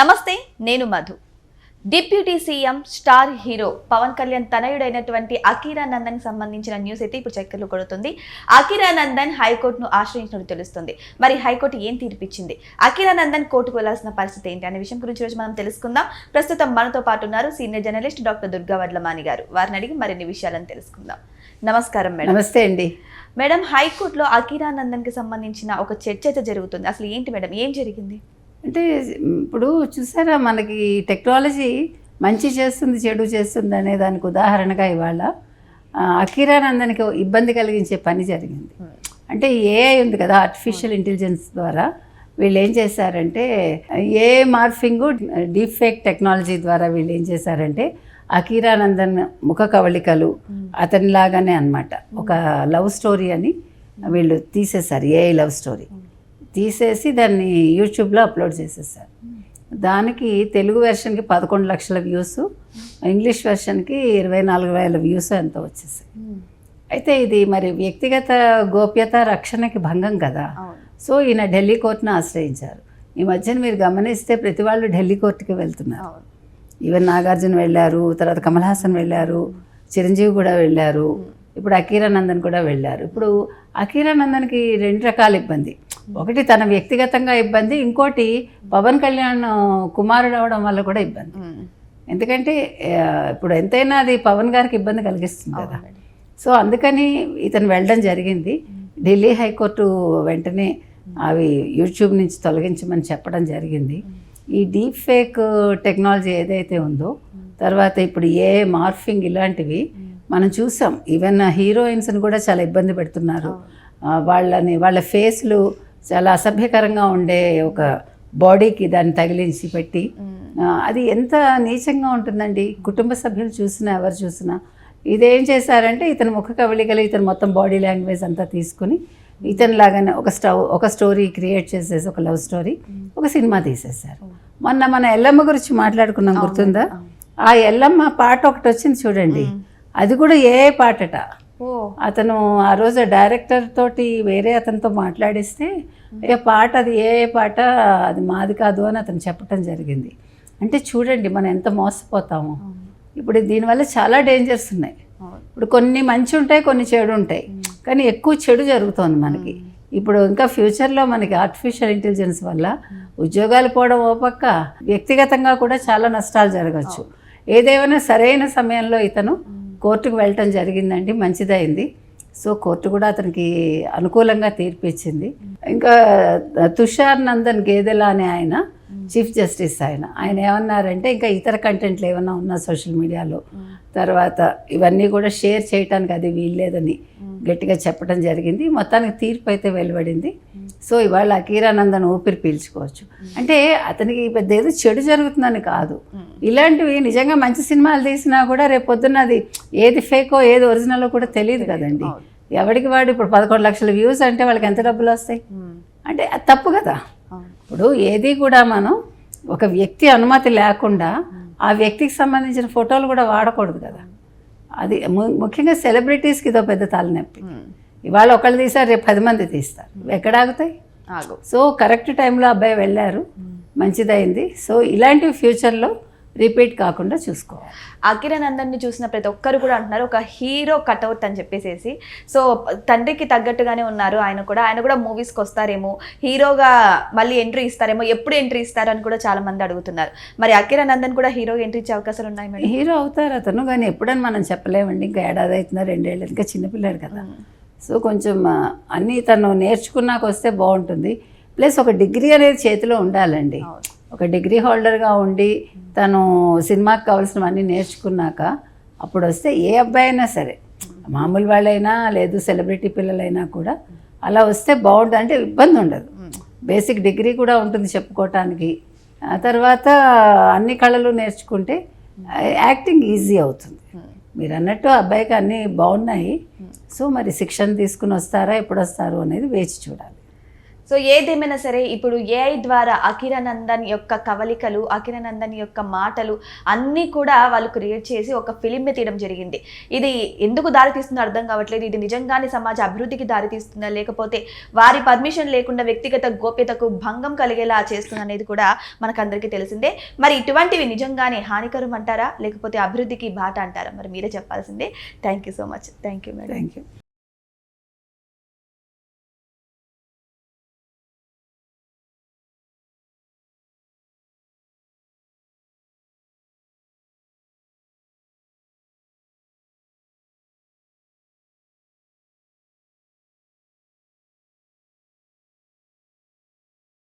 నమస్తే నేను Madhu. Deputy CM star hero Pawan Kalyan తనయుడైనటువంటి అకీరా నందన్ సంబంధించిన న్యూస్ అయితే ఇప్పుడు చక్కర్లు కొడుతుంది. అకీరా నందన్ హైకోర్టును ఆశ్రయించినట్టు తెలుస్తుంది. మరి హైకోర్టు ఏం తీర్పిచ్చింది, అకీరా నందన్ కోర్టుకు వెళ్లాల్సిన పరిస్థితి ఏంటి అనే విషయం గురించి రోజు మనం తెలుసుకుందాం. ప్రస్తుతం మనతో పాటు ఉన్నారు senior journalist doctor Durga Vadlamani గారు. వారిని అడిగి మరిన్ని విషయాలను తెలుసుకుందాం. నమస్కారం మేడం. నమస్తే అండి మేడం, హైకోర్టులో అకీరా నందన్ కి సంబంధించిన ఒక చర్చ అయితే జరుగుతుంది. అసలు ఏంటి మేడం, ఏం జరిగింది? అంటే ఇప్పుడు చూసారా, మనకి టెక్నాలజీ మంచి చేస్తుంది చెడు చేస్తుంది అనే దానికి ఉదాహరణగా ఇవాళ అకీరా నందన్కి ఇబ్బంది కలిగించే పని జరిగింది. అంటే ఏఐ ఉంది కదా, ఆర్టిఫిషియల్ ఇంటెలిజెన్స్ ద్వారా వీళ్ళు ఏం చేశారంటే AI morphing deep fake technology ద్వారా వీళ్ళు ఏం చేశారంటే అకీరా నందన్ ముఖ కవళికలు అతనిలాగానే అన్నమాట, ఒక లవ్ స్టోరీ అని వీళ్ళు తీసేశారు. ఏఐ లవ్ స్టోరీ తీసేసి దాన్ని యూట్యూబ్లో అప్లోడ్ చేసేసారు. దానికి తెలుగు వెర్షన్కి 11 లక్షల వ్యూస్, ఇంగ్లీష్ వెర్షన్కి 24,000 వ్యూస్ ఎంతో వచ్చేసాయి. అయితే ఇది మరి వ్యక్తిగత గోప్యత రక్షణకి భంగం కదా. సో ఈయన ఢిల్లీ కోర్టును ఆశ్రయించారు. ఈ మధ్యన మీరు గమనిస్తే ప్రతి వాళ్ళు ఢిల్లీ కోర్టుకి వెళ్తున్నారు. ఈవెన్ నాగార్జున వెళ్ళారు, తర్వాత కమల్ హాసన్ వెళ్ళారు, చిరంజీవి కూడా వెళ్ళారు, ఇప్పుడు అకీరా నందన్ కూడా వెళ్ళారు. ఇప్పుడు అకీరా నందన్కి 2 రకాల ఇబ్బంది. ఒకటి తన వ్యక్తిగతంగా ఇబ్బంది, ఇంకోటి పవన్ కళ్యాణ్ కుమారుడు అవడం వల్ల కూడా ఇబ్బంది. ఎందుకంటే ఇప్పుడు ఎంతైనా అది పవన్ గారికి ఇబ్బంది కలిగిస్తుంది కదా. సో అందుకని ఇతను వెళ్ళడం జరిగింది. ఢిల్లీ హైకోర్టు వెంటనే అవి యూట్యూబ్ నుంచి తొలగించమని చెప్పడం జరిగింది. ఈ డీప్ ఫేక్ టెక్నాలజీ ఏదైతే ఉందో, తర్వాత ఇప్పుడు ఏ మార్ఫింగ్ ఇలాంటివి మనం చూసాం. ఈవెన్ హీరోయిన్స్ని కూడా చాలా ఇబ్బంది పెడుతున్నారు. వాళ్ళ ఫేస్లు చాలా అసభ్యకరంగా ఉండే ఒక బాడీకి దాన్ని తగిలించి పెట్టి, అది ఎంత నీచంగా ఉంటుందండి. కుటుంబ సభ్యులు చూసినా ఎవరు చూసినా ఇదేం చేశారంటే ఇతను ముఖ కవళికలు, ఇతను మొత్తం బాడీ లాంగ్వేజ్ అంతా తీసుకుని ఇతను లాగానే ఒక స్టోరీ క్రియేట్ చేసేసి, ఒక లవ్ స్టోరీ, ఒక సినిమా తీసేశారు. మొన్న మన ఎల్లమ్మ గురించి మాట్లాడుకున్నాం, గుర్తుందా? ఆ ఎల్లమ్మ పాట ఒకటి వచ్చింది చూడండి, అది కూడా ఏ పాటట. అతను ఆ రోజు డైరెక్టర్ తోటి వేరే అతనితో మాట్లాడిస్తే పాట అది ఏ పాట, అది మాది కాదు అని అతను చెప్పటం జరిగింది. అంటే చూడండి మనం ఎంత మోసపోతామో. ఇప్పుడు దీనివల్ల చాలా డేంజర్స్ ఉన్నాయి. ఇప్పుడు కొన్ని మంచి ఉంటాయి, కొన్ని చెడు ఉంటాయి, కానీ ఎక్కువ చెడు జరుగుతోంది మనకి. ఇప్పుడు ఇంకా ఫ్యూచర్లో మనకి ఆర్టిఫిషియల్ ఇంటెలిజెన్స్ వల్ల ఉద్యోగాలు పోవడం ఓ పక్క, వ్యక్తిగతంగా కూడా చాలా నష్టాలు జరగచ్చు. ఏదేమైనా సరైన సమయంలో ఇతను కోర్టుకు వెళ్ళటం జరిగిందండి, మంచిదైంది. సో కోర్టు కూడా అతనికి అనుకూలంగా తీర్పు ఇచ్చింది. ఇంకా తుషార్ నందన్ గేదెల అనే ఆయన చీఫ్ జస్టిస్, ఆయన ఏమన్నారంటే ఇంకా ఇతర కంటెంట్లు ఏమన్నా ఉన్నా సోషల్ మీడియాలో, తర్వాత ఇవన్నీ కూడా షేర్ చేయడానికి అది వీల్లేదని గట్టిగా చెప్పడం జరిగింది. మొత్తానికి తీర్పు అయితే వెలువడింది. సో ఇవాళ అకీరా నందన్ ఊపిరి పీల్చుకోవచ్చు. అంటే అతనికి పెద్ద ఏదో చెడు జరుగుతుందని కాదు, ఇలాంటివి నిజంగా మంచి సినిమాలు తీసినా కూడా రేపు పొద్దున్న అది ఏది ఫేకో ఏది ఒరిజినలో కూడా తెలియదు కదండి. ఎవరికి వాడు ఇప్పుడు 11 లక్షల వ్యూస్ అంటే వాళ్ళకి ఎంత డబ్బులు వస్తాయి అంటే అది తప్పు కదా. ఇప్పుడు ఏది కూడా మనం ఒక వ్యక్తి అనుమతి లేకుండా ఆ వ్యక్తికి సంబంధించిన ఫోటోలు కూడా వాడకూడదు కదా. అది ముఖ్యంగా సెలబ్రిటీస్కి ఇదో పెద్ద తలనొప్పి. ఇవాళ ఒకళ్ళు తీసారు, రేపు 10 మంది తీస్తారు, ఎక్కడ ఆగుతాయి? సో కరెక్ట్ టైంలో అబ్బాయి వెళ్ళారు, మంచిదైంది. సో ఇలాంటివి ఫ్యూచర్లో రిపీట్ కాకుండా చూసుకోవాలి. అకీరా నందన్ని చూసిన ప్రతి ఒక్కరు కూడా అంటున్నారు ఒక హీరో కట్అవుట్ అని చెప్పేసి. సో తండ్రికి తగ్గట్టుగానే ఉన్నారు ఆయన కూడా మూవీస్కి వస్తారేమో, హీరోగా మళ్ళీ ఎంట్రీ ఇస్తారేమో, ఎప్పుడు ఎంట్రీ ఇస్తారు అని కూడా చాలా మంది అడుగుతున్నారు. మరి అకీరా నందన్ కూడా హీరోగా ఎంట్రీ ఇచ్చే అవకాశాలు ఉన్నాయి మేడం? హీరో అవుతారు అతను, కానీ ఎప్పుడని మనం చెప్పలేమండి. ఇంకా ఏడాది అవుతున్నా, 2 ఏళ్ళు, ఇంకా చిన్నపిల్లాడు కదా. సో కొంచెం అన్నీ తను నేర్చుకున్నాక వస్తే బాగుంటుంది. ప్లస్ ఒక డిగ్రీ అనేది చేతిలో ఉండాలండి. ఒక డిగ్రీ హోల్డర్గా ఉండి తను సినిమాకి కావాల్సినవన్నీ నేర్చుకున్నాక అప్పుడు వస్తే ఏ అబ్బాయి అయినా సరే, మామూలు వాళ్ళైనా లేదు సెలబ్రిటీ పిల్లలైనా కూడా అలా వస్తే బాగుంటుంది. అంటే ఇబ్బంది ఉండదు, బేసిక్ డిగ్రీ కూడా ఉంటుంది చెప్పుకోవటానికి. ఆ తర్వాత అన్ని కళలు నేర్చుకుంటే యాక్టింగ్ ఈజీ అవుతుంది. మీరు అన్నట్టు అబ్బాయికి అన్నీ బాగున్నాయి. సో మరి శిక్షణ తీసుకుని వస్తారా, ఎప్పుడు వస్తారు అనేది వేచి చూడాలి. సో ఏదేమైనా సరే ఇప్పుడు ఏఐ ద్వారా అకిరానందన్ యొక్క కవలికలు, అకిరానందన్ యొక్క మాటలు అన్నీ కూడా వాళ్ళు క్రియేట్ చేసి ఒక ఫిలింని తీయడం జరిగింది. ఇది ఎందుకు దారితీస్తుందో అర్థం కావట్లేదు. ఇది నిజంగానే సమాజ అభివృద్ధికి దారితీస్తుందా, లేకపోతే వారి పర్మిషన్ లేకుండా వ్యక్తిగత గోప్యతకు భంగం కలిగేలా చేస్తుంది అనేది కూడా మనకందరికీ తెలిసిందే. మరి ఇటువంటివి నిజంగానే హానికరం అంటారా, లేకపోతే అభివృద్ధికి బాట అంటారా? మరి మీరే చెప్పాల్సిందే. Thank you so much. Thank you madam. Thank you.